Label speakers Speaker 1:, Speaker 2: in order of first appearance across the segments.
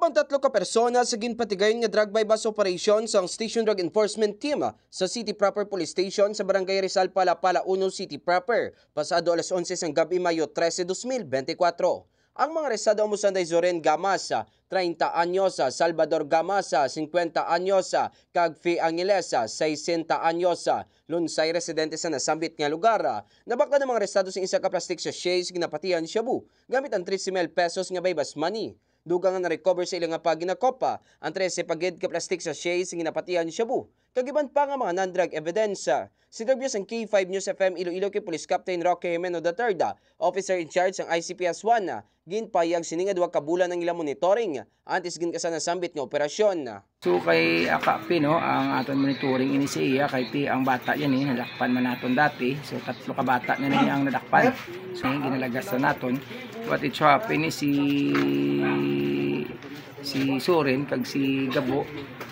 Speaker 1: Natakpan 3 ka persona sa ginpatigayon nga drug bypass operation sa Station Drug Enforcement Team sa City Proper Police Station sa Barangay Rizal, Palapala 1 City Proper, pasado alas 11 ng gabi, Mayo 13, 2024. Ang mga arestado ang Musanday Zoren Gamasa, 30 anyos, Salvador Gamasa, 50 anyos, Kagfi Angelesa, 60 anyos, lunsay residente sa nasambit nga lugar. Nabakla ng mga arestado sa isa ka plastic sachet sa ginapatihan shabu gamit ang 13,000 pesos nga bypass money. Dugang nga na-recover sa ilang nga paginakopa ang 13 pagid ka plastic sachet sa ginapatihan shabu. Kagiban pa nga mga non-drug evidence. Si Gabriel ang K5 News FM Iloilo kay Police Captain Roque Jimeno III, officer in charge ng ICPS-1, ginpayag siningad wag kabulan ng ilang monitoring antes ginkasan na sambit nga operasyon.
Speaker 2: So kay AKP no, ang aton monitoring ini si iya kay ti ang bata yan nadakpan man naton dati. So 3 ka bata na niya ang nadakpan. So ginalagas na naton. What it happen ni si Soren kag si Gabo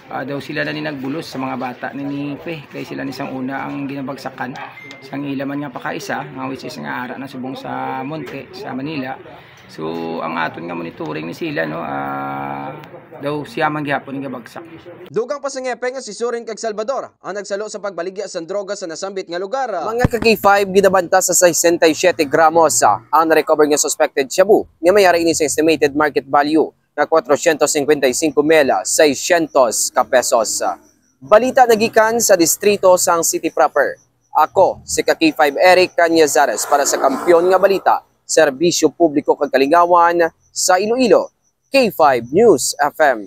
Speaker 2: daw sila na ni nagbulos sa mga bata ni Pe kay sila ni sang una ang ginabagsakan sang ilaman nga pakaisa nga which is nga ara na subong sa Monte sa Manila. So ang aton nga monitoring ni sila no daw siya man gihapon nga bagsak.
Speaker 1: Dugang pa sa ngepe nga si Soren kag Salvador ang nagsalo sa pagbaligya sa droga sa nasambit nga lugar. Mga ka-K5 ginabanta sa 67 gramos ang na-recover nga suspected shabu nga mayari ini sa estimated market value na 455,600 ka pesos. Balita nagikan sa distrito sang City Proper. Ako si ka-K5 Eric Canyazares para sa Kampiyon nga Balita, Serbisyo Publiko kag Kalingawan sa Iloilo, K5 News FM.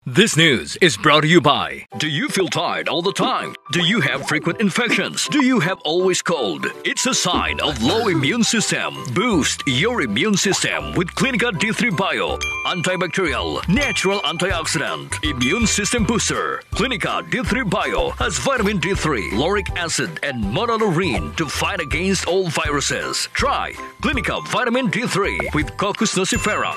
Speaker 3: This news is brought to you by, do you feel tired all the time? Do you have frequent infections? Do you have always cold? It's a sign of low immune system. Boost your immune system with Clinica D3 Bio, antibacterial, natural antioxidant, immune system booster. Clinica D3 Bio has vitamin D3, lauric acid, and monolurine to fight against all viruses. Try Clinica Vitamin D3 with Coccus nocifera.